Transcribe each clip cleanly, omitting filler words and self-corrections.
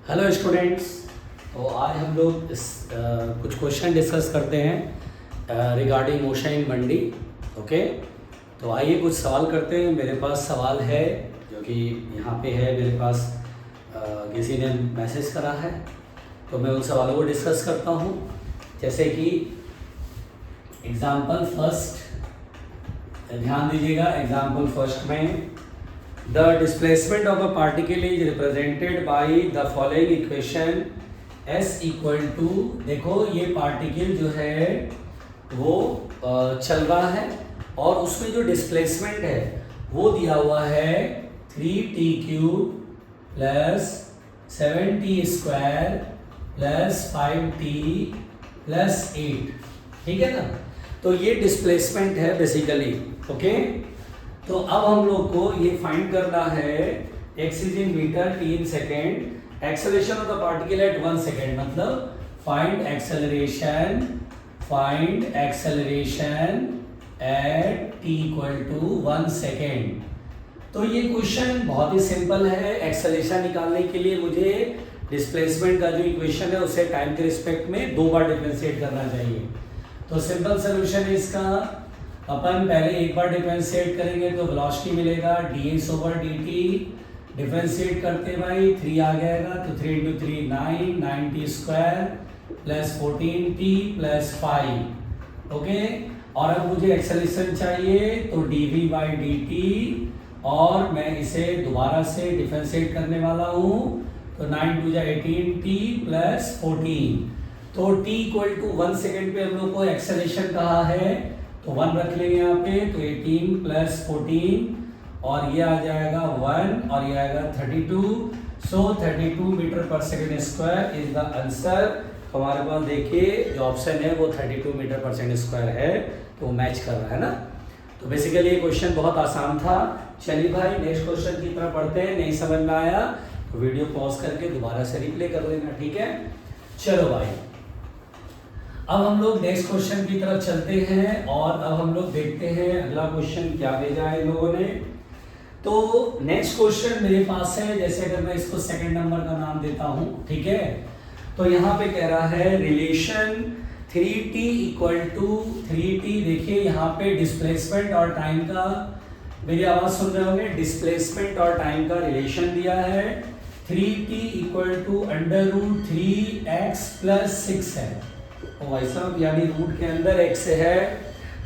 Hello students. तो आज हम लोग कुछ क्वेश्चन डिस्कस करते हैं regarding motion in Mandi. Okay, तो आइए कुछ सवाल करते हैं। मेरे पास सवाल है जो कि यहाँ पे है मेरे पास, किसी ने मैसेज करा है, तो मैं उन सवालों को डिस्कस करता हूँ। जैसे कि एग्जाम्पल फर्स्ट, ध्यान दीजिएगा। एग्जाम्पल फर्स्ट में The displacement of a particle is represented by the following equation S equal to, देखो ये पार्टिकल जो है वो चल रहा है और उसमें जो डिस्प्लेसमेंट है वो दिया हुआ है 3t³ plus 7t² plus 5t plus 8, ठीक है ना। तो ये डिस्प्लेसमेंट है बेसिकली। ओके, तो अब हम लोग को ये फाइंड करना है x is in metre, t in second, acceleration of the particle at 1 second, मतलब find acceleration at t equal to 1 second. तो ये क्वेश्चन बहुत ही सिंपल है। एक्सेलरेशन निकालने के लिए मुझे डिस्प्लेसमेंट का जो इक्वेशन है उसे टाइम के रिस्पेक्ट में 2 बार डिफरेंशिएट करना चाहिए। तो सिंपल सोल्यूशन है इसका, अपन पहले एक बार डिफरेंशिएट करेंगे तो वेलोसिटी मिलेगा dx/dt। डिफरेंशिएट करते भाई 3 आ जाएगा, तो 3 × 3 9, 9t² plus 14t plus 5। Okay, और अब मुझे एक्सेलरेशन चाहिए तो dv/dt, और मैं इसे दोबारा से डिफरेंशिएट करने वाला हूँ। तो 9 × 2 = 18t प्लस 14। तो t इक्वल टू 1 सेकेंड पे हम लोग को एक्सेलरेशन कहा है, तो 1 रख लेंगे यहाँ पे। तो 18 प्लस 14 और ये आ जाएगा 1 और ये आएगा 32। सो 32 मीटर पर second square is the answer. हमारे पास देखिए जो ऑप्शन है वो 32 मीटर पर सेकेंड स्क्वायर है, तो वो मैच कर रहा है ना। तो बेसिकली ये क्वेश्चन बहुत आसान था। चलिए भाई नेक्स्ट क्वेश्चन की तरफ पढ़ते हैं। नहीं समझ में आया तो वीडियो पॉज करके दोबारा से रिप्ले कर लेना, ठीक है। चलो भाई, अब हम लोग नेक्स्ट क्वेश्चन की तरफ चलते हैं और अब हम लोग देखते हैं अगला क्वेश्चन क्या भेजा है इन लोगों ने। तो नेक्स्ट क्वेश्चन मेरे पास है, जैसे अगर मैं इसको सेकंड नंबर का नाम देता हूं, ठीक है। तो यहाँ पे कह रहा है relation 3t equal to 3t। देखिए यहाँ पे डिस्प्लेसमेंट और टाइम का, मेरी आवाज सुन रहे होंगे, डिस्प्लेसमेंट और टाइम का रिलेशन दिया है। 3t equal to √3x plus 6 है। ओ भाई साहब, यानी रूट के अंदर x है।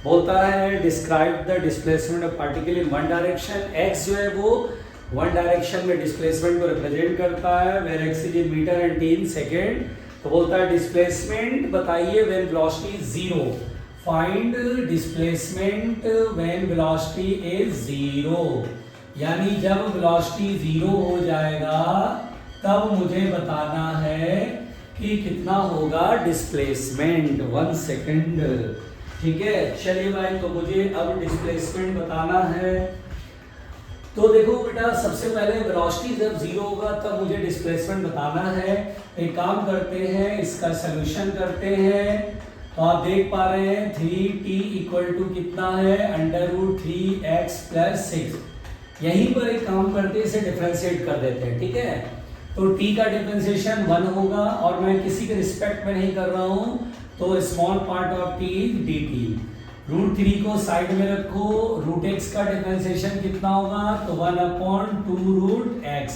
बोलता है describe the displacement of particle in one direction. x जो है वो वन डायरेक्शन में डिस्प्लेसमेंट को रिप्रेजेंट करता है, where x is in metre and t in second. तो बोलता है डिस्प्लेसमेंट बताइए when velocity is 0। Find displacement when velocity is 0, यानी जब वेलोसिटी 0 हो जाएगा तब मुझे बताना है कि कितना होगा डिस्प्लेसमेंट 1 सेकेंड, ठीक है। चलिए भाई, तो मुझे अब डिस्प्लेसमेंट बताना है। तो देखो बेटा, सबसे पहले वेलोसिटी जब 0 होगा तब मुझे डिस्प्लेसमेंट बताना है। एक काम करते हैं, इसका सलूशन करते हैं। तो आप देख पा रहे हैं 3t इक्वल टू कितना है, √3x प्लस 6। यहीं पर एक काम करते हैं, इसे डिफरेंशिएट कर देते हैं, ठीक है। तो t का डिफरेंशिएशन 1 होगा और मैं किसी के रिस्पेक्ट में नहीं कर रहा हूं, तो small part of t is dt। √3 को साइड में रखो। √x का डिफरेंशिएशन कितना होगा, तो 1/2√x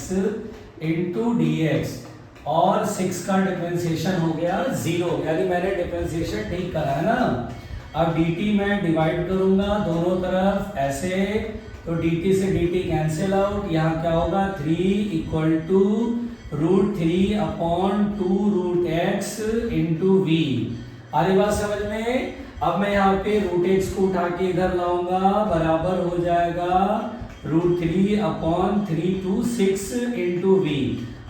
इंटू dx, और 6 का डिफरेंशिएशन हो गया 0, यानी मैंने डिफरेंशिएशन ठीक करा है ना। अब dt मैं डिवाइड करूंगा दोनों तरफ ऐसे, तो dt से dt कैंसिल आउट। यहाँ क्या होगा 3 equal to √3/2√x into v। आ रही बात समझ में। अब मैं यहाँ पे √x को उठा के इधर लाऊंगा, बराबर हो जाएगा √3/326 इंटू v।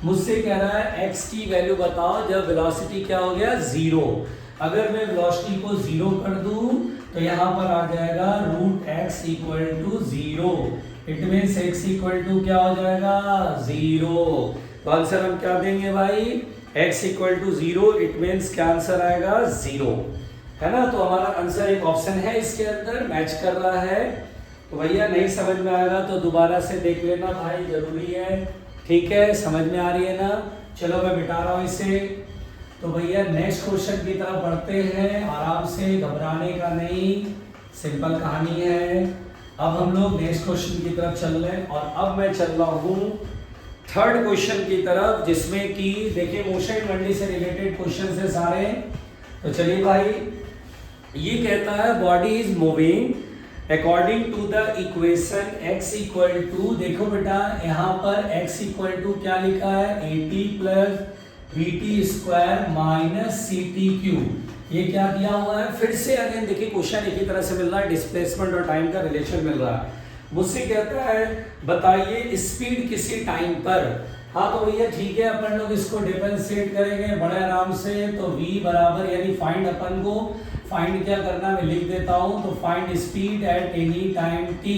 मुझसे कह रहा है x की वैल्यू बताओ जब वेलोसिटी क्या हो गया 0। अगर मैं वेलोसिटी को 0 कर दूं तो यहाँ पर आ जाएगा √x equal to 0। It means x equal to क्या हो जाएगा 0। तो आंसर हम क्या देंगे भाई, x equal to 0। It means क्या आंसर आएगा 0, है ना। तो हमारा आंसर एक ऑप्शन है इसके अंदर, मैच कर रहा है। तो भैया नहीं समझ में आएगा तो दोबारा से देख लेना भाई, जरूरी है, ठीक है। समझ में आ रही है ना। चलो मैं मिटा रहा हूँ इसे। तो भैया नेक्स्ट क्वेश्चन की तरफ बढ़ते हैं, आराम से, घबराने का नहीं, सिंपल कहानी है। अब हम लोग नेक्स्ट क्वेश्चन की तरफ चल रहे हैं और अब मैं चल रहा हूँ थर्ड क्वेश्चन की तरफ, जिसमें कि देखिए मोशन मंडी से रिलेटेड क्वेश्चन है सारे। तो चलिए भाई, ये कहता है body is moving according to the equation x equal to, देखो बेटा यहाँ पर x इक्वल टू क्या लिखा है, 80 plus vt square minus ct cube. ये क्या दिया हुआ है, फिर से अगेन देखिए क्वेश्चन एक ही तरह से मिल रहा है, डिस्प्लेसमेंट और टाइम का रिलेशन मिल रहा है। मुझसे कहता है बताइए स्पीड किसी टाइम पर। हाँ तो भैया ठीक है, अपन लोग इसको डिफरेंशिएट करेंगे बड़े आराम से। तो v बराबर यानी फाइंड, अपन को फाइंड क्या करना मैं लिख देता हूँ। तो find speed at any time t।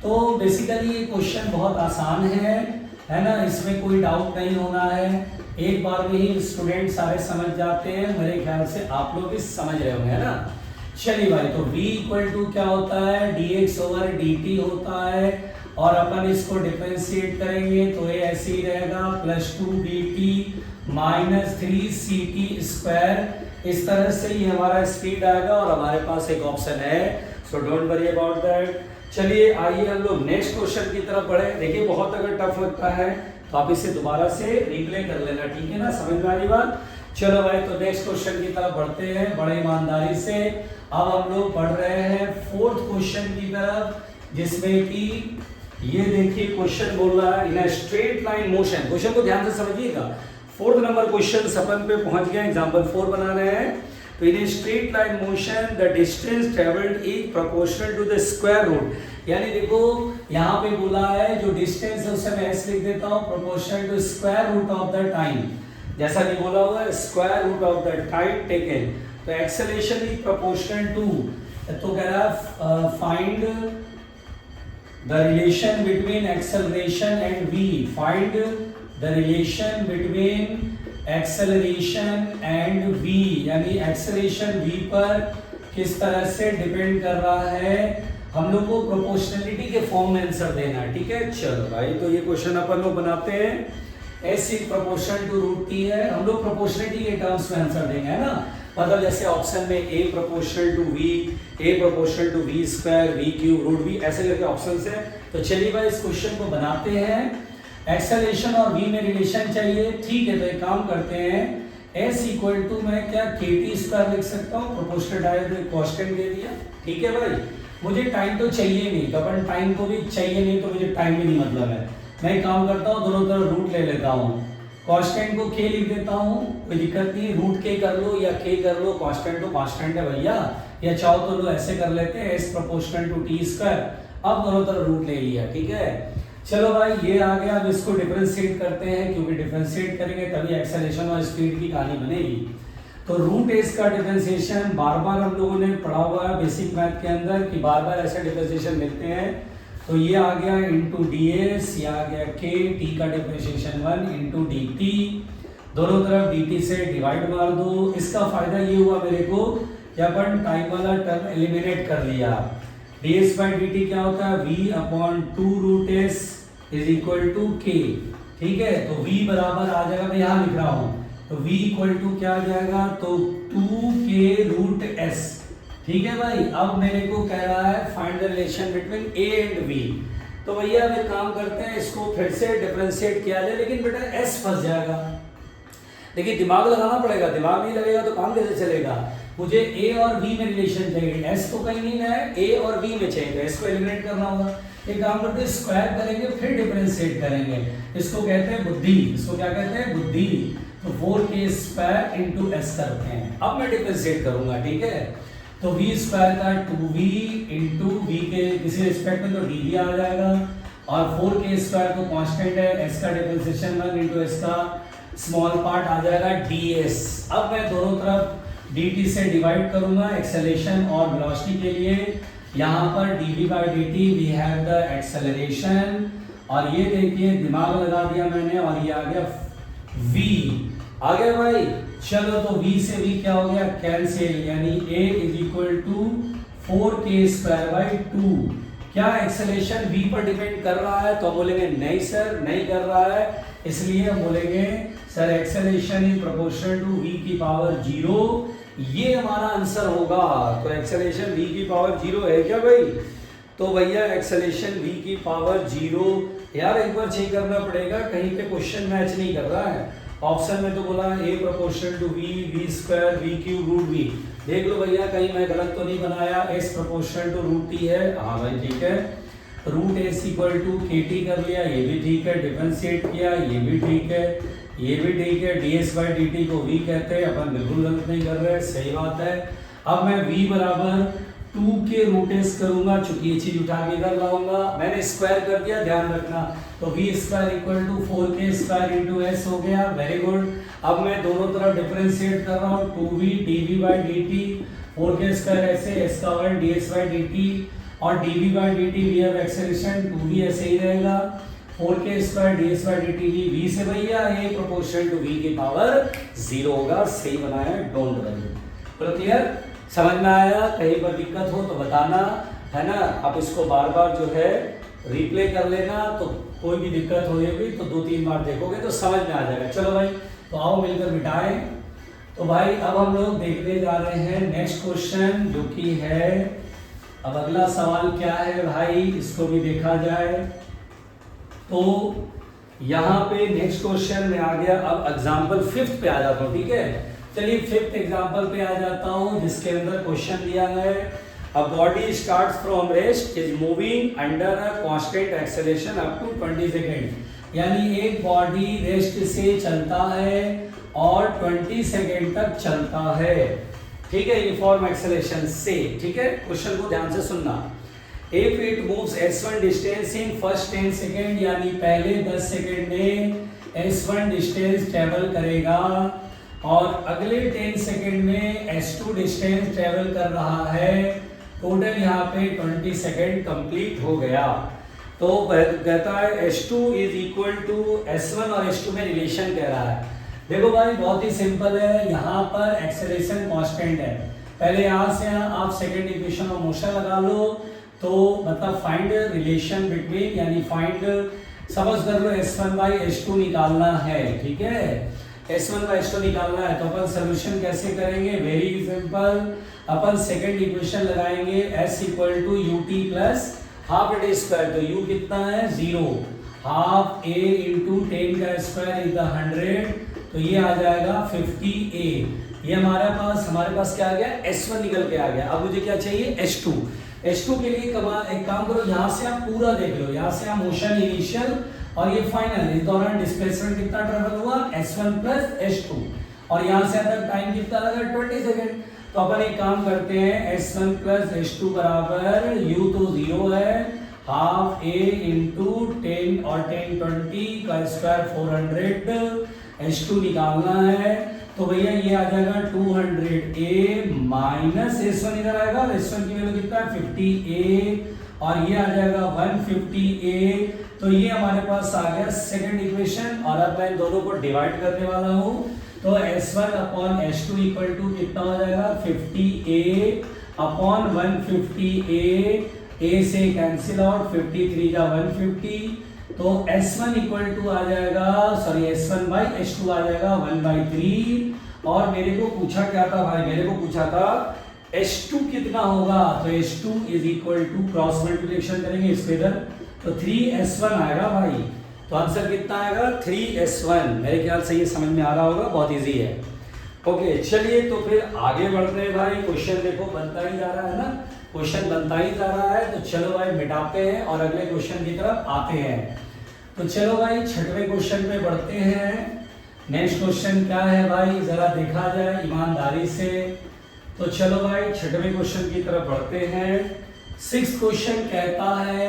तो बेसिकली ये क्वेश्चन बहुत आसान है ना, इसमें कोई डाउट नहीं होना है, एक बार में ही स्टूडेंट सारे समझ जाते हैं। मेरे ख्याल से आप लोग भी समझ रहे होंगे, है ना। चलिए भाई, तो v इक्वल टू क्या होता है, dx ओवर dt होता है, और अपन इसको डिफरेंशिएट करेंगे तो ये ऐसे ही रहेगा, plus 2dt minus 3ct square. इस तरह से ही हमारा स्पीड आएगा और हमारे पास एक ऑप्शन है, so don't worry about that. चलिए आइए हम लोग नेक्स्ट क्वेश्चन की तरफ बढ़े। देखिए बहुत अगर टफ लगता है तो आप इसे दोबारा से रिप्ले कर लेना, ठीक है ना, समझ में आ रही बात। चलो भाई, तो नेक्स्ट क्वेश्चन की तरफ बढ़ते हैं बड़े ईमानदारी से। अब हम लोग पढ़ रहे हैं फोर्थ क्वेश्चन की तरफ, जिसमें कि ये देखिए क्वेश्चन बोल रहा है in a straight line motion. Question को ध्यान से समझिएगा, फोर्थ नंबर क्वेश्चन अपन पे पहुंच गए, एग्जांपल 4 बना रहे हैं। तो in straight line motion the distance travelled is proportional to the square root. यानी देखो यहाँ पे बोला है जो डिस्टेंस है उसे मैं ऐसे लिख देता हूँ, proportional to square root of the time, जैसा कि बोला हुआ है square root of the time taken. तो एक्सेलरेशन इज प्रोपोर्शनल टू, तो कह रहा है find the relation between acceleration and v, find the relation between acceleration and v, यानी एक्सेलरेशन v पर किस तरह से डिपेंड कर रहा है, हम लोग को प्रोपोर्शनलिटी के फॉर्म में आंसर देना है, ठीक है। चलो भाई, तो ये क्वेश्चन अपन लोग बनाते हैं, s is proportional to root t है, हम लोग प्रोपोर्शनलिटी के टर्म्स में आंसर देंगे, है ना। मतलब जैसे ऑप्शन में a proportional to v, a proportional to v square, v cube, root v, ऐसे करके ऑप्शंस है। तो चलिए भाई इस क्वेश्चन को बनाते हैं। एक्सेलरेशन और v में रिलेशन चाहिए, ठीक है। तो एक काम करते हैं, s इक्वल टू मैं क्या kt स्क्वायर लिख सकता हूँ, प्रोपोर्शनल डायरेक्ट कांस्टेंट दे दिया, ठीक है भाई। मुझे टाइम तो चाहिए नहीं, अपन टाइम को भी चाहिए नहीं, तो मुझे टाइम भी नहीं मतलब है। मैं काम करता हूँ, दोनों तरफ रूट ले लेता हूँ, कांस्टेंट को k लिख देता हूँ, कोई दिक्कत नहीं, रूट k कर लो या k कर लो, कांस्टेंट तो कांस्टेंट है भैया, या चाहो तो लो ऐसे कर लेते हैं, s proportional to t square. अब दोनों तरफ रूट ले लिया, ठीक है। चलो भाई ये आ गया, अब इसको डिफरेंशिएट करते हैं, क्योंकि डिफरेंशिएट करेंगे तभी एक्सेलरेशन और स्पीड की कहानी बनेगी। तो रूट एस का डिफरेंशिएशन बार बार हम लोगों ने पढ़ा हुआ है बेसिक मैथ के अंदर कि बार बार ऐसे डिफरेंशिएशन मिलते हैं। तो ये आ गया इंटू डी एस, ये आ गया के, टी का डिफरेंशिएशन 1 इंटू डी टी, दोनों तरफ डी टी से डिवाइड मार दो। इसका फायदा ये हुआ मेरे को कि अपन टाइम वाला टर्म एलिमिनेट कर लिया। ds बाई डी टी क्या होता है, v upon 2 root S is equal to K, ठीक है। तो v बराबर आ जाएगा, मैं यहाँ लिख रहा हूँ, तो v इक्वल टू क्या आ जाएगा, तो 2k रूट s, ठीक है भाई। अब मेरे को कह रहा है find the relation between a and v। तो भैया अब एक काम करते हैं, इसको फिर से डिफरेंशिएट किया जाए, लेकिन बेटा s फंस जाएगा। देखिए दिमाग लगाना पड़ेगा, दिमाग नहीं लगेगा तो काम कैसे चलेगा। मुझे a और v में रिलेशन चाहिए, s तो कहीं नहीं है, a और v में चाहिए, तो s को एलिमिनेट करना होगा। एक काम करते हैं, स्क्वायर करेंगे फिर डिफरेंशिएट करेंगे, इसको कहते हैं बुद्धि, इसको क्या कहते हैं, बुद्धि। तो 4k स्क्वायर इंटू एस करते हैं। अब मैं डिफरेंशिएट करूंगा, ठीक है। तो v स्क्वायर का 2v इंटू v के किसी रिस्पेक्ट में तो dv आ जाएगा, और 4k स्क्वायर तो कांस्टेंट है, s का डिफरेंशिएशन 1 इंटू s का स्मॉल पार्ट आ जाएगा ds। अब मैं दोनों तरफ dt से डिवाइड करूंगा एक्सेलरेशन और वेलोसिटी के लिए। यहाँ पर dv by dt we have the acceleration, और ये देखिए दिमाग लगा दिया मैंने, और ये आ गया v, आ गया भाई। चलो तो v से v क्या हो गया, कैंसिल, यानी a is equal to 4k square by 2। क्या एक्सेलरेशन v पर डिपेंड कर रहा है, तो बोलेंगे नहीं सर नहीं कर रहा है, इसलिए हम बोलेंगे sir acceleration is proportional to v की पावर 0, ये हमारा आंसर होगा। तो एक्सेलरेशन v की पावर 0 है क्या भाई? तो भैया एक्सेलरेशन v की पावर 0, यार एक बार चेक करना पड़ेगा कहीं पे क्वेश्चन मैच नहीं कर रहा है। ऑप्शन में तो बोला a proportional to v square v cube root v। देख लो भैया कहीं मैं गलत तो नहीं बनाया, s proportional to root t है। हाँ भाई ठीक है, रूट s इक्वल टू kt कर लिया, ये भी ठीक है। डिफरेंशिएट किया, ये भी ठीक है, ये भी ठीक है। ds बाई dt को v कहते हैं, अपन बिल्कुल गलत नहीं कर रहे, सही बात है। अब मैं v बराबर 2 के रूट s करूंगा, चूंकि ये चीज उठा के इधर लाऊंगा, मैंने स्क्वायर कर दिया, ध्यान रखना। तो v square equal to 4k square into s हो गया, वेरी गुड। अब मैं दोनों तरफ डिफरेंशिएट कर रहा हूँ, 2v dv by dt, 4k square ऐसे, s का वर्ग ds बाई dt, और dv by dt we have acceleration, 2v ऐसे ही रहेगा, 4k square ds by dt भी v से भैया a प्रोपोर्शनल टू v की पावर 0 होगा। सही बनाया, डोंट वरी। तो क्लियर, समझ में आया? कहीं पर दिक्कत हो तो बताना, है ना। आप इसको बार बार जो है रिप्ले कर लेना, तो कोई भी दिक्कत होगी तो 2-3 बार देखोगे तो समझ में आ जाएगा। चलो भाई, तो आओ मिलकर मिटाएं। तो भाई अब हम लोग देखने जा रहे हैं नेक्स्ट क्वेश्चन, जो कि है, अब अगला सवाल क्या है भाई, इसको भी देखा जाए। तो यहाँ पे नेक्स्ट क्वेश्चन में आ गया, अब एग्जाम्पल 5th पे आ जाता हूँ, ठीक है। चलिए 5th एग्जाम्पल पे आ जाता हूँ, जिसके अंदर क्वेश्चन दिया है, a body starts from rest is moving under a constant acceleration up to 20 second. यानी एक बॉडी रेस्ट से चलता है और 20 सेकेंड तक चलता है, ठीक है, यूनिफॉर्म एक्सेलरेशन से। ठीक है, क्वेश्चन को ध्यान से सुनना। If it moves s1 distance in first 10 second, यानी पहले 10 सेकेंड में s1 डिस्टेंस ट्रेवल करेगा और अगले 10 सेकेंड में s2 डिस्टेंस ट्रेवल कर रहा है, टोटल यहाँ पे 20 सेकेंड कंप्लीट हो गया। तो कहता है s2 is equal to s1, और s2 में रिलेशन कह रहा है। देखो भाई बहुत ही सिंपल है, यहाँ पर एक्सेलरेशन कांस्टेंट है। पहले यहाँ से आप सेकेंड इक्वेशन ऑफ मोशन लगा लो, तो मतलब फाइंड रिलेशन बिटवीन, यानी फाइंड, समझ कर लो s1 बाई s2 निकालना है, ठीक है। s1 बाई s2 निकालना है, तो अपन सोल्यूशन कैसे करेंगे? वेरी सिंपल, अपन सेकेंड इक्वेशन लगाएंगे, s equal to ut plus half a square. तो u कितना है? 0, हाफ a इंटू 10 का स्क्वायर इज 100, तो ये आ जाएगा 50a। ये हमारे पास क्या आ गया? s1 निकल के आ गया। अब मुझे क्या चाहिए? s2। s2 के लिए एक काम करो, यहाँ से आप पूरा देख लो, यहाँ से आप मोशन इनिशियल और ये फाइनल, इस दौरान डिस्प्लेसमेंट कितना ट्रेवल हुआ? s1 प्लस s2, और यहाँ से तक टाइम कितना लगा? 20 सेकेंड। तो अपन एक काम करते हैं, s1 प्लस s2 बराबर, u तो 0 है, हाफ a इंटू 10 और 10 20 का स्क्वायर 400, s2 निकालना है। तो भैया ये आ जाएगा 200a माइनस s1 इधर आएगा, s1 की वैल्यू कितना है? 50a, और ये आ जाएगा 150a। तो ये हमारे पास आ गया सेकंड इक्वेशन, और अब मैं दोनों को डिवाइड करने वाला हूँ। तो s1 upon s2 equal to कितना हो जाएगा? 50a अपॉन 150a, a से कैंसिल आउट, 53 का 150, तो s1 इक्वल टू आ जाएगा, सॉरी s1 बाई s2 आ जाएगा 1/3। और मेरे को पूछा क्या था भाई? मेरे को पूछा था s2 कितना होगा? तो s2 is equal to, cross multiplication करेंगे इसके इधर, तो 3s1 आएगा भाई। तो आंसर कितना आएगा? 3s1। मेरे ख्याल से ये समझ में आ रहा होगा, बहुत इजी है। ओके चलिए, तो फिर आगे बढ़ते हैं भाई। क्वेश्चन देखो बनता ही जा रहा है ना, क्वेश्चन बनता ही जा रहा है। तो चलो भाई मिटाते हैं और अगले क्वेश्चन की तरफ आते हैं। तो चलो भाई 6वें क्वेश्चन पे बढ़ते हैं। नेक्स्ट क्वेश्चन क्या है भाई, जरा देखा जाए ईमानदारी से। तो चलो भाई 6वें क्वेश्चन की तरफ बढ़ते हैं। 6th क्वेश्चन कहता है,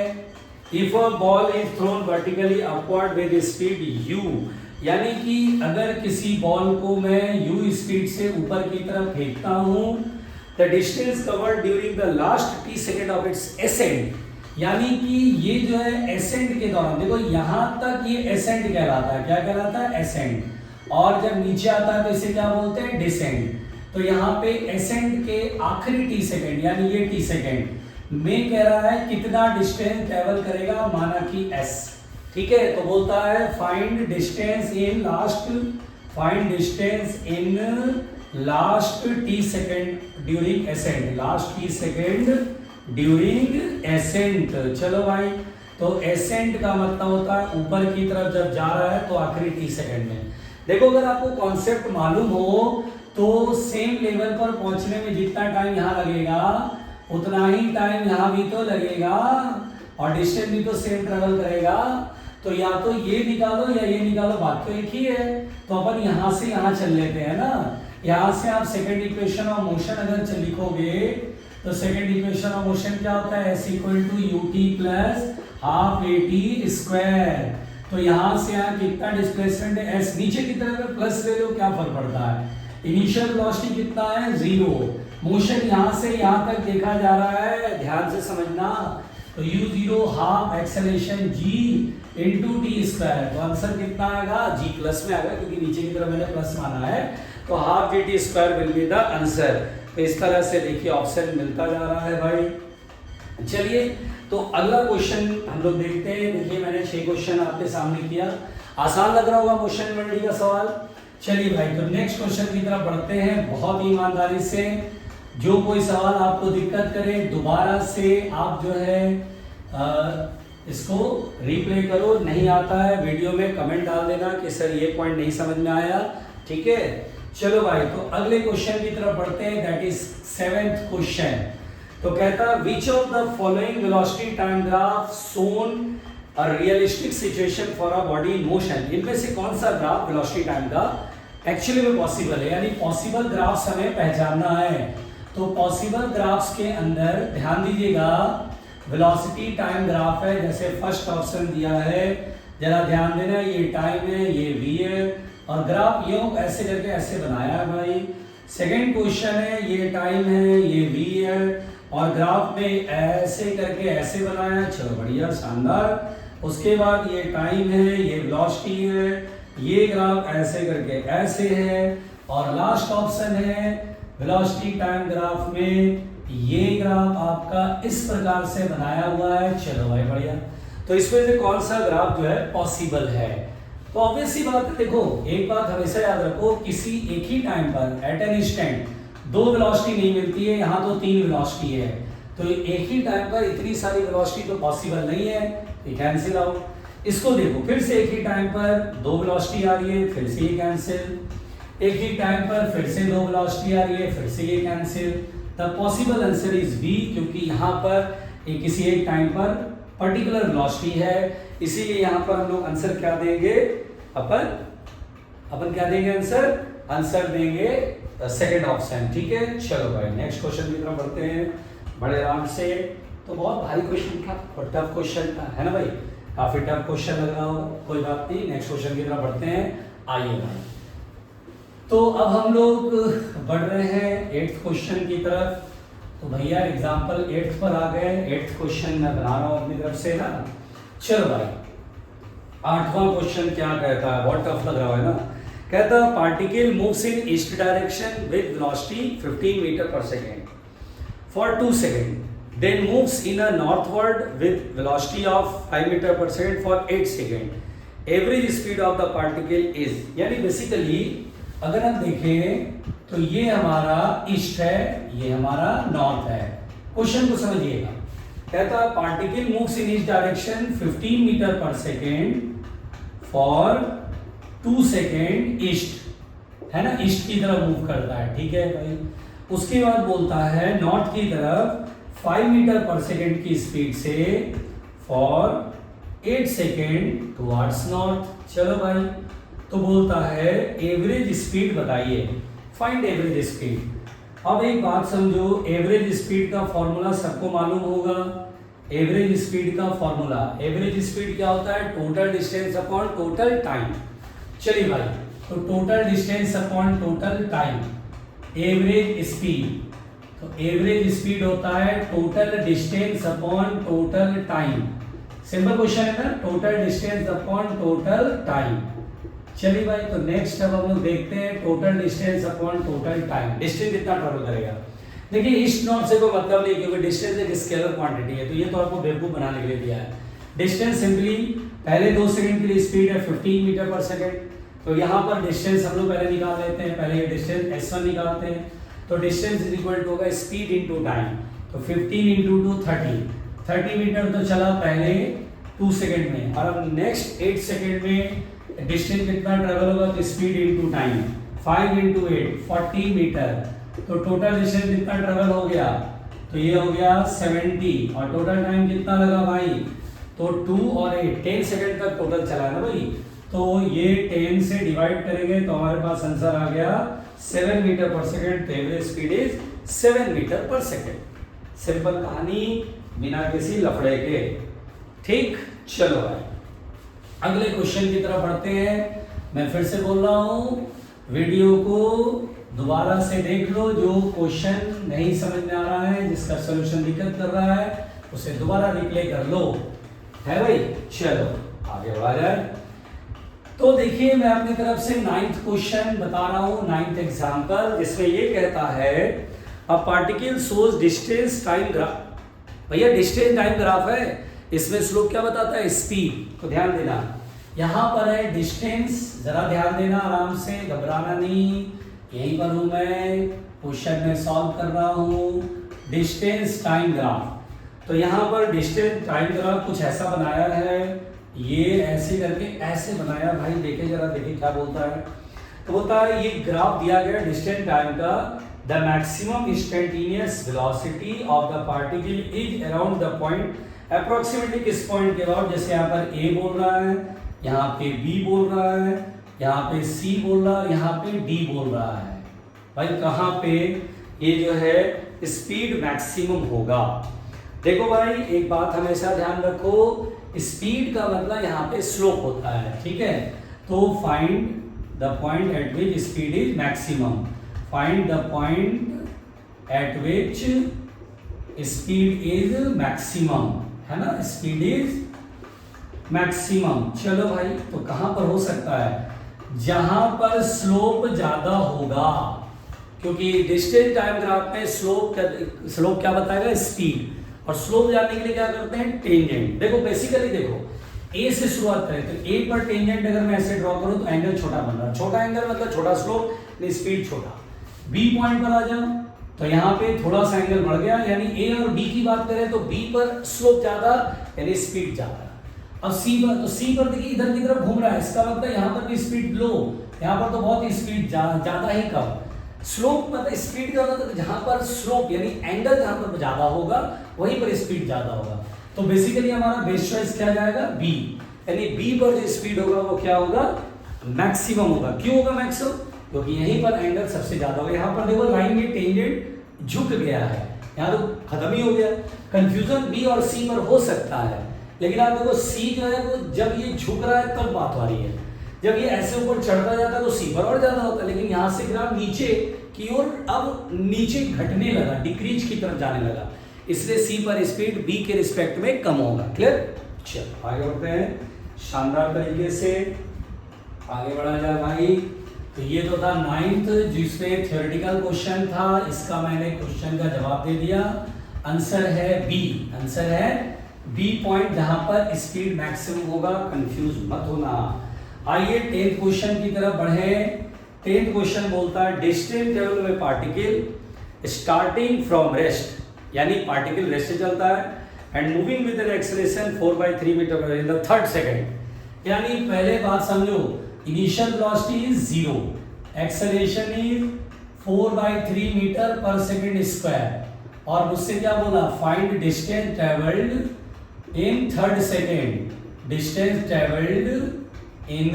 if a ball is thrown vertically upward with speed u, यानी कि अगर किसी बॉल को मैं u स्पीड से ऊपर की तरफ फेंकता हूं, the distance covered during the last t second of its ascent, यानी कि ये जो है एसेंट के दौरान, देखो यहां तक ये एसेंट कहलाता है। क्या कहलाता है? एसेंट। और जब नीचे आता है तो इसे क्या बोलते हैं? डिसेंट। तो यहाँ पे एसेंट के आखिरी t सेकेंड, यानी ये t सेकेंड में कह रहा है कितना डिस्टेंस ट्रेवल करेगा, माना कि s, ठीक है। तो बोलता है find distance in last find distance in last T second during ascent, last T second during ascent. चलो भाई, तो एसेंट का मतलब होता है ऊपर की तरफ जब जा रहा है तो आखिरी टी सेकेंड में। देखो अगर आपको कॉन्सेप्ट मालूम हो तो सेम लेवल पर पहुंचने में जितना टाइम यहाँ लगेगा उतना ही टाइम यहाँ भी तो लगेगा, और डिस्टेंस भी तो सेम ट्रेवल करेगा। तो या तो ये निकालो या ये निकालो, बात तो एक ही है। तो अपन यहाँ से यहाँ चल लेते हैं ना। यहाँ से आप सेकंड इक्वेशन ऑफ मोशन अगर लिखोगे तो सेकंड इक्वेशन ऑफ मोशन क्या होता है, s equal to ut plus half at square. तो यहाँ से यहाँ कितना डिस्प्लेसमेंट है, s नीचे की तरफ प्लस ले लो, क्या फर्क पड़ता है। इनिशियल वेलोसिटी कितना है, 0। मोशन यहाँ से यहाँ तक देखा जा रहा है, ध्यान से समझना। तो u0 half acceleration g into T square. तो आंसर कितना आएगा, g प्लस में आएगा क्योंकि नीचे की तरफ मैंने प्लस माना है। तो half G T square will be the answer. तो इस तरह से देखिए ऑप्शन मिलता जा रहा है भाई। चलिए तो अगला क्वेश्चन हम लोग देखते हैं। देखिए मैंने 6 क्वेश्चन आपके सामने किया, आसान लग रहा होगा मोशन मेलोडी का सवाल। चलिए भाई, तो नेक्स्ट क्वेश्चन की तरफ बढ़ते हैं बहुत ही ईमानदारी से। जो कोई सवाल आपको दिक्कत करे दोबारा से आप जो है इसको रिप्ले करो, नहीं आता है वीडियो में कमेंट डाल देना कि सर ये पॉइंट नहीं समझ में आया, ठीक है। चलो भाई, तो अगले क्वेश्चन की तरफ बढ़ते हैं, दैट इज 7th क्वेश्चन। तो कहता है which of the following velocity time graph shown a realistic situation for a body in motion. इनमें से कौन सा ग्राफ वेलोसिटी टाइम का एक्चुअली में पॉसिबल है, यानी पॉसिबल ग्राफ्स हमें पहचानना है। तो पॉसिबल ग्राफ्स के अंदर ध्यान दीजिएगा, वेलोसिटी टाइम ग्राफ है, जैसे फर्स्ट ऑप्शन दिया है, जरा ध्यान देना, ये टाइम है, ये v है, और ग्राफ यूं ऐसे करके ऐसे बनाया है भाई। सेकंड क्वेश्चन है, ये टाइम है, ये v है, और ग्राफ में ऐसे करके ऐसे बनाया है। चलो बढ़िया, शानदार। उसके बाद ये टाइम है, ये वेलोसिटी है, ये ग्राफ ऐसे करके ऐसे है, और लास्ट ऑप्शन है वेलोसिटी टाइम ग्राफ में ये ग्राफ आपका इस प्रकार से बनाया हुआ है। चलो भाई बढ़िया। तो इसमें से कौन सा ग्राफ जो है पॉसिबल है। तो ऑब्वियस सी बात है, देखो एक बात हमेशा याद रखो, किसी एक ही टाइम पर एट एन इंस्टेंट 2 वेलोसिटी नहीं मिलती है, यहाँ तो 3 वेलोसिटी है। तो एक ही टाइम पर इतनी सारी वेलोसिटी तो पॉसिबल नहीं है, ये कैंसिल आउट। इसको देखो, फिर से एक ही टाइम पर 2 वेलोसिटी आ रही है, फिर से ये कैंसिल। एक ही टाइम पर फिर से 2 वेलोसिटी आ रही है, फिर से ये cancel. The possible answer is B, क्योंकि यहाँ पर एक किसी एक टाइम पर पर्टिकुलर वेलोसिटी है, इसीलिए यहाँ पर हम लोग आंसर क्या देंगे, अपन क्या देंगे आंसर देंगे सेकंड ऑप्शन, ठीक है। चलो भाई नेक्स्ट क्वेश्चन की तरफ बढ़ते हैं बड़े आराम से। तो बहुत भारी क्वेश्चन था और टफ क्वेश्चन था, है ना भाई, काफी टफ क्वेश्चन लग रहा हो, कोई बात नहीं। नेक्स्ट क्वेश्चन की तरफ बढ़ते हैं, आइए भाई। तो अब हम लोग बढ़ रहे हैं 8th क्वेश्चन की तरफ। तो भैया एग्जाम्पल 8th पर आ गए, 8th क्वेश्चन मैं बना रहा हूँ अपनी तरफ से ना। चलो भाई 8वां क्वेश्चन क्या कहता है, बहुत टफ लग रहा है ना। कहता है particle moves in east direction with velocity 15 metre पर second for 2 second, then moves in a northward with velocity of 5 meter per second for 8 second. Average speed of the particle is, यानी basically अगर हम देखें तो ये हमारा east है, ये हमारा नॉर्थ है। क्वेश्चन को समझिएगा, कहता है particle moves in east direction 15 metre पर सेकेंड फॉर 2 सेकेंड ईस्ट, है ना, ईस्ट की तरफ मूव करता है, ठीक है भाई। उसके बाद बोलता है नॉर्थ की तरफ 5 मीटर पर सेकेंड की स्पीड से फॉर 8 सेकेंड टुवर्ड्स नॉर्थ। चलो भाई, तो बोलता है एवरेज स्पीड बताइए, फाइंड एवरेज स्पीड। अब एक बात समझो, एवरेज स्पीड का फॉर्मूला सबको मालूम होगा। एवरेज स्पीड का फॉर्मूला, एवरेज स्पीड क्या होता है, total distance upon total time. चलिए भाई, तो total distance upon total time, average speed. तो एवरेज स्पीड होता है total distance upon total time. Simple question है ना, total distance upon total time. चलिए भाई, तो नेक्स्ट अब हम लोग देखते हैं total distance upon total time. Distance कितना ट्रैवल करेगा। देखिए ईस्ट नॉर्थ से कोई मतलब नहीं, क्योंकि डिस्टेंस एक स्केलर क्वांटिटी है, तो ये तो आपको बेवकूफ बनाने के लिए दिया है। डिस्टेंस सिंपली पहले 2 सेकंड के लिए स्पीड है 15 मीटर पर सेकंड, तो यहाँ पर डिस्टेंस हम लोग पहले निकाल लेते हैं, पहले ये डिस्टेंस s1 निकालते हैं। तो डिस्टेंस इज इक्वल टू होगा स्पीड इनटू टाइम, तो 15 इंटू 2 30 मीटर तो चला पहले 2 सेकंड में, और अब नेक्स्ट 8 सेकंड में डिस्टेंस कितना ट्रेवल होगा, तो speed into time 5 into 8 40 metre, तो टोटल डिस्टेंस कितना ट्रेवल हो गया, तो ये हो गया 70, और टोटल टाइम कितना लगा भाई, तो 2 और 8 10 सेकंड तक टोटल चला है ना भाई। तो ये 10 से डिवाइड करेंगे तो हमारे पास आंसर आ गया 7 मीटर पर सेकंड। तो average speed is 7 metre per second. Simple कहानी, बिना किसी लफड़े के। ठीक, चलो भाई अगले क्वेश्चन की तरफ बढ़ते हैं। मैं फिर से बोल रहा हूँ, वीडियो को दोबारा से देख लो, जो क्वेश्चन नहीं समझ में आ रहा है, जिसका सॉल्यूशन दिक्कत कर रहा है, उसे दोबारा रिप्ले कर लो, है भाई। चलो आगे बढ़ा जाए। तो देखिए मैं अपनी तरफ से 9th क्वेश्चन बता रहा हूँ, 9th एग्जाम्पल, जिसमें ये कहता है a particle shows distance time graph. भैया डिस्टेंस टाइम ग्राफ है, इसमें स्लोप क्या बताता है, स्पीड। तो ध्यान देना, यहाँ पर है डिस्टेंस, जरा ध्यान देना, आराम से, घबराना नहीं, यहीं पर हूँ मैं, क्वेश्चन में सॉल्व कर रहा हूँ। डिस्टेंस टाइम ग्राफ, तो यहाँ पर डिस्टेंस टाइम ग्राफ कुछ ऐसा बनाया है, ये ऐसे करके ऐसे बनाया भाई, देखे जरा, देखे क्या बोलता है। तो बोलता है ये ग्राफ दिया गया डिस्टेंस टाइम का, the maximum instantaneous velocity of the particle is around the point, approximately किस पॉइंट के अबाउट, जैसे यहाँ पर ए बोल रहा है, यहाँ पे बी बोल रहा है, यहाँ पे सी बोल रहा है, यहाँ पे डी बोल रहा है। भाई कहाँ पे ये जो है स्पीड मैक्सिमम होगा। देखो भाई एक बात हमेशा ध्यान रखो, स्पीड का मतलब यहाँ पे स्लोप होता है, ठीक है। तो find the point eight which speed is maximum, find the point eight which speed is maximum, है ना, स्पीड इज मैक्सिमम। चलो भाई, तो कहां पर हो सकता है, जहां पर स्लोप ज्यादा होगा, क्योंकि डिस्टेंस टाइम ग्राफ में स्लोप क्या बताएगा, स्पीड, और स्लोप जानने के लिए क्या करते हैं, टेंजेंट। देखो बेसिकली देखो, ए से शुरुआत करें तो ए पर टेंजेंट अगर मैं ऐसे ड्रॉ करूं तो एंगल छोटा बन रहा है, छोटा एंगल मतलब छोटा स्लोप, स्पीड छोटा। बी पॉइंट पर आ जाओ तो यहाँ पे थोड़ा सा एंगल बढ़ गया, यानी ए और बी की बात करें तो बी पर स्लोप ज्यादा यानी स्पीड ज्यादा। अब सी पर, तो सी पर देखिए इधर की तरफ घूम रहा है, इसका मतलब यहाँ पर भी स्पीड लो, यहाँ पर तो बहुत स्पीड ज्यादा ही कम। स्लोप मतलब स्पीड का मतलब जहां पर स्लोप यानी एंगल जहां पर ज्यादा होगा वहीं पर स्पीड ज्यादा होगा। तो बेसिकली हमारा बेस्ट चॉइस क्या जाएगा, बी, यानी बी पर जो स्पीड होगा वो क्या होगा, मैक्सिमम होगा। क्यों होगा मैक्सिमम, क्योंकि यहीं पर एंगल सबसे ज्यादा होगा। यहाँ पर देखो लाइन में टेंजेंट झुक गया है, यहाँ तो खत्म ही हो गया। कंफ्यूजन बी और सी पर हो सकता है, लेकिन आप देखो सी जो है वो जब ये झुक रहा है तब बात आ रही है, जब ये ऐसे ऊपर चढ़ता जाता है तो सी पर और ज्यादा होता है, लेकिन यहाँ से ग्राफ नीचे की ओर अब नीचे घटने लगा, डिक्रीज की तरफ जाने लगा, इसलिए सी पर स्पीड बी के रिस्पेक्ट में कम होगा। क्लियर, चलो आगे बढ़ते हैं शानदार तरीके से, आगे बढ़ा जाए भाई। तो ये तो था 9th, जिसमें थ्योरेटिकल क्वेश्चन था, इसका मैंने क्वेश्चन का जवाब दे दिया। आंसर है बी, आंसर है बी पॉइंट, जहां पर स्पीड मैक्सिमम होगा, कंफ्यूज मत होना। आइए 10th क्वेश्चन की तरफ बढ़े। 10th क्वेश्चन बोलता है डिस्टेंस ट्रेवल में पार्टिकल स्टार्टिंग फ्रॉम रेस्ट, यानी पार्टिकल रेस्ट से चलता है, and moving with an acceleration 4/3 metre per in the third second. यानी पहले बात समझो, initial velocity is 0, acceleration is 4/3 metre per second square, और मुझसे क्या बोला, find distance travelled in third second, distance travelled in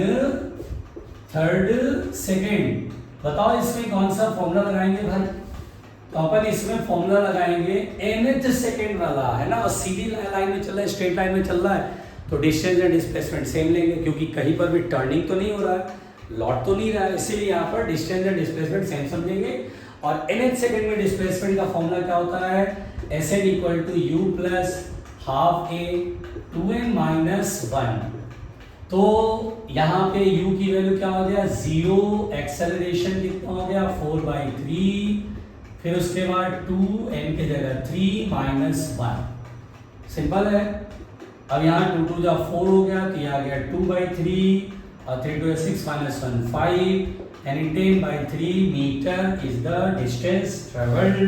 third second. बताओ इसमें कौन सा फॉर्मूला लगाएंगे भाई, तो अपन इसमें फॉर्मूला लगाएंगे nth सेकंड वाला, है ना, और सीधी लाइन में चल रहा है, स्ट्रेट लाइन में चल रहा है, तो डिस्टेंस एंड डिस्प्लेसमेंट सेम लेंगे, क्योंकि कहीं पर भी टर्निंग तो नहीं हो रहा है, लौट तो नहीं रहा है, इसीलिए यहाँ पर डिस्टेंस एंड डिस्प्लेसमेंट सेम समझेंगे। और nth सेकंड में डिस्प्लेसमेंट का फॉर्मूला क्या होता है, Sn equal to u plus half a 2n minus 1। तो यहाँ पे u की वैल्यू क्या हो गया, 0, एक्सेलरेशन कितना हो गया 4/3, फिर उसके बाद 2n की जगह 3 माइनस 1, सिंपल है। अब यहाँ 2 2 जा 4 हो गया, तो यह आ गया 2/3, और 3 2 6 minus 1 5 यानी 10/3 मीटर इज द डिस्टेंस ट्रेवल्ड,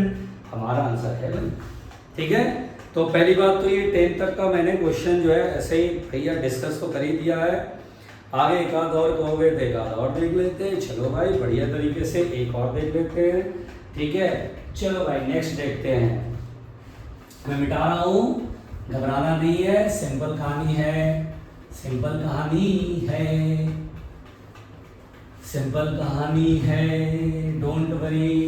हमारा आंसर है भाई। ठीक है, तो पहली बात तो ये 10 तक का मैंने क्वेश्चन जो है ऐसे ही भैया डिस्कस तो कर ही दिया है। आगे एक आध और कहोगे तो एक आध और देख लेते हैं। चलो भाई बढ़िया तरीके से एक और देख लेते हैं। ठीक है, चलो भाई नेक्स्ट देखते हैं। मैं मिटा रहा हूँ, घबराना नहीं है, सिंपल कहानी है, सिंपल कहानी है, सिंपल कहानी है, डोंट वरी।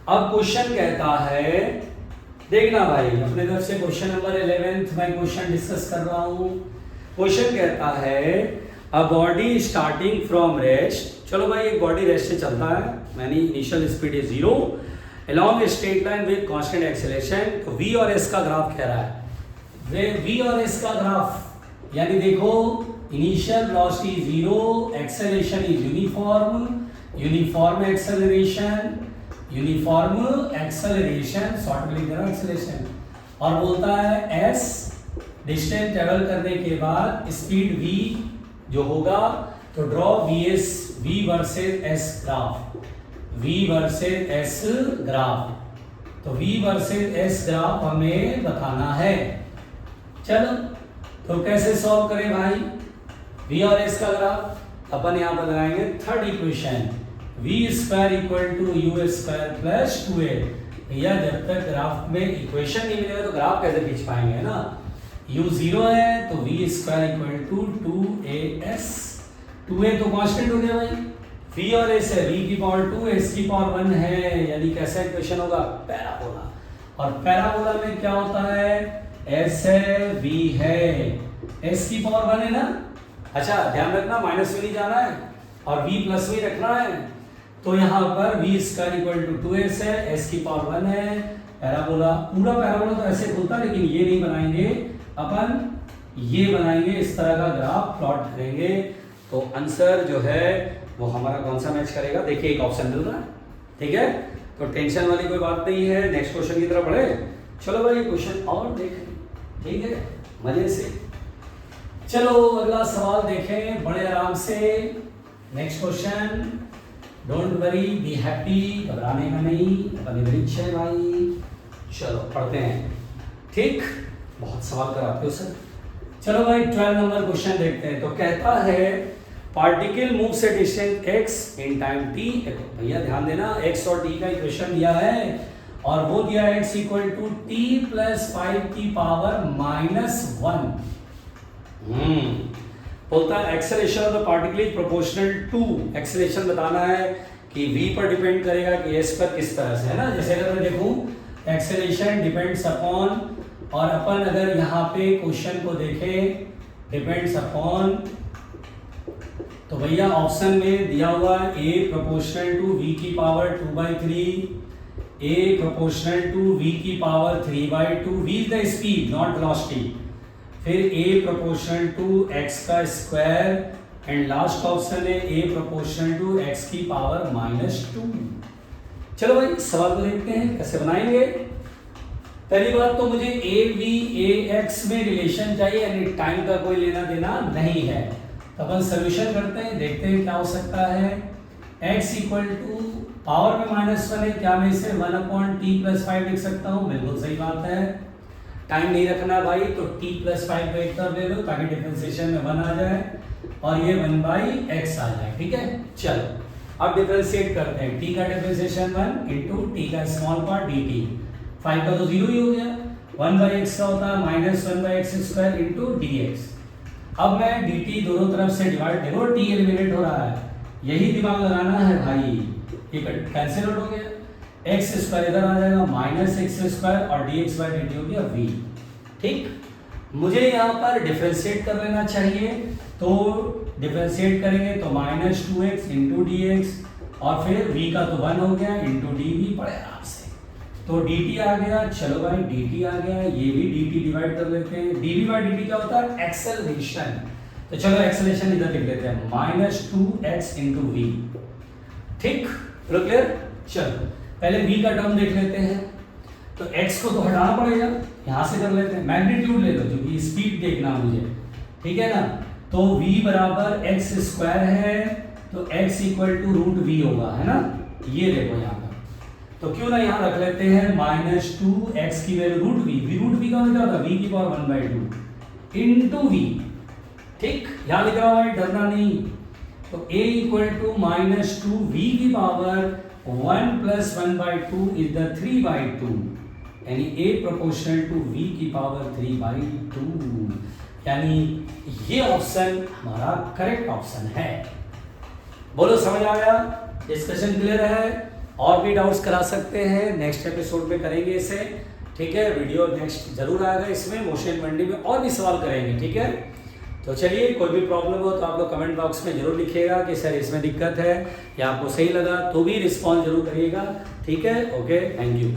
अब क्वेश्चन कहता है, देखना भाई अपने तरफ से क्वेश्चन नंबर 11 मैं क्वेश्चन डिस्कस कर रहा हूँ। क्वेश्चन कहता है a body starting from rest. चलो भाई एक बॉडी रेस्ट से चलता है, मैंने इनिशियल स्पीड है 0 along a straight line with constant acceleration। तो v और s का ग्राफ कह रहा है, v और s का ग्राफ यानी देखो initial velocity 0, acceleration is uniform, uniform acceleration, uniform acceleration, short में लिख देना एक्सेलरेशन, और बोलता है s डिस्टेंस ट्रेवल करने के बाद स्पीड v जो होगा, तो draw v versus s graph, v versus s graph. तो v वर्सेस s ग्राफ हमें बताना है। चलो तो कैसे सॉल्व करें भाई v और s का ग्राफ? अपन यहां पर लगाएंगे third equation, v square equal to u square plus 2a। भैया जब तक ग्राफ में इक्वेशन नहीं मिलेगा तो ग्राफ कैसे खींच पाएंगे, है ना। u 0 है तो v square equal to 2as, 2a तो कांस्टेंट हो गया भाई, v और s है, v की पावर 2 s की पावर 1 है, यानी कैसा इक्वेशन होगा, पैराबोला। और पैराबोला में क्या होता है, s है v है, s की पावर 1 है ना। अच्छा ध्यान रखना माइनस में नहीं जाना है और v प्लस में रखना है। तो यहाँ पर v square equal to 2s है, s की पावर 1 है, पैराबोला। पूरा पैराबोला तो ऐसे खुलता, लेकिन ये नहीं बनाएंगे अपन, ये बनाएंगे इस तरह का ग्राफ प्लॉट करेंगे। तो आंसर जो है वो हमारा कौन सा मैच करेगा, देखिए एक ऑप्शन मिल रहा है। ठीक है, तो टेंशन वाली कोई बात नहीं है, नेक्स्ट क्वेश्चन की तरफ बढ़े। चलो भाई क्वेश्चन और देखें, ठीक है, मजे से। चलो अगला सवाल देखें बड़े आराम से। Next question, don't worry be happy, घबराने का नहीं, अपनी परीक्षा है भाई। चलो पढ़ते हैं। ठीक, बहुत सवाल कराते हो सर। चलो भाई 12 नंबर क्वेश्चन देखते हैं। तो कहता है particle moves at distance x in time t। भैया ध्यान देना, x और t का इक्वेशन दिया है और वो दिया है x equal to t plus 5 की पावर -1। बोलता है acceleration of the particle is proportional to, acceleration बताना है कि v पर डिपेंड करेगा कि s पर किस तरह से, है ना। जैसे अगर मैं देखूं एक्सेलरेशन डिपेंड्स अपॉन, और अपन अगर यहाँ पे क्वेश्चन को देखें डिपेंड्स अपॉन, तो भैया ऑप्शन में दिया हुआ है a प्रोपोर्शनल टू v की power 2/3, a proportional to v की power 3/2, v is the speed not velocity, फिर a प्रोपोर्शनल टू x का स्क्वायर, एंड लास्ट ऑप्शन है a प्रोपोर्शनल टू x की पावर -2। चलो भाई सवाल को देखते हैं कैसे बनाएंगे। पहली बात तो मुझे ए वी ए एक्स में रिलेशन चाहिए, यानी टाइम का कोई लेना देना नहीं है। तो अपन सोल्यूशन करते हैं, देखते हैं क्या हो सकता है। x इक्वल टू पावर में -1 है, क्या मैं इसे 1/t + 5 लिख सकता हूँ? बिल्कुल सही बात है। टाइम नहीं रखना भाई, तो t + 5 को एक तरफ ले लो ताकि डिफरेंशिएशन में 1 आ जाए और ये 1/x आ जाए। ठीक है, चलो अब डिफरेंशिएट करते हैं। t का डिफरेंशिएशन 1 इंटू t का स्मॉल पार्ट dt, 5 का तो 0 ही हो गया, 1/x का होता है -1/x² इंटू dx। अब मैं dt दोनों तरफ से डिवाइड, देखो t एलिमिनेट हो रहा है, यही दिमाग लगाना है भाई, ये कैंसिल आउट हो गया, x² इधर आ जाएगा -x² और dx/dt हो गया v। ठीक, मुझे यहाँ पर डिफरेंशिएट कर लेना चाहिए, तो डिफरेंशिएट करेंगे तो -2x इंटू dx और फिर v का तो 1 हो गया इंटू dv, बड़े आराम से। तो dt आ गया, चलो भाई dt आ गया, ये भी dt डिवाइड कर लेते हैं। dv/dt क्या होता है? एक्सेलरेशन। तो चलो एक्सेलरेशन इधर लिख लेते हैं, -2x इंटू v। ठीक, चलो क्लियर। चलो पहले v का टर्म देख लेते हैं, तो x को तो हटाना पड़ेगा, यहां से कर लेते हैं। मैग्नीट्यूड ले लो क्योंकि स्पीड देखना मुझे, ठीक है ना। तो v बराबर एक्स स्क्वायर है, तो x equal to root V होगा, है ना। ये देखो यहाँ पर, तो क्यों ना यहाँ रख लेते हैं -2x की वैल्यू रूट वी का मतलब क्या होता है, v की पावर 1/2 इनटू v। ठीक, यहाँ लिख रहा हूँ, डरना नहीं। तो a इक्वल टू -2v की पावर 1 + 1/2 इज द 3/2, यानी a प्रोपोर्शनल टू v की पावर 3/2, यानी ये ऑप्शन हमारा करेक्ट ऑप्शन है। बोलो समझ आ गया, डिस्कशन क्लियर है? और भी डाउट्स करा सकते हैं, नेक्स्ट एपिसोड में करेंगे इसे। ठीक है, वीडियो नेक्स्ट जरूर आएगा, इसमें मोशन मंडी में और भी सवाल करेंगे। ठीक है, तो चलिए, कोई भी प्रॉब्लम हो तो आप लोग कमेंट बॉक्स में जरूर लिखिएगा कि सर इसमें दिक्कत है या आपको सही लगा, तो भी रिस्पॉन्स जरूर करिएगा। ठीक है, ओके, थैंक यू।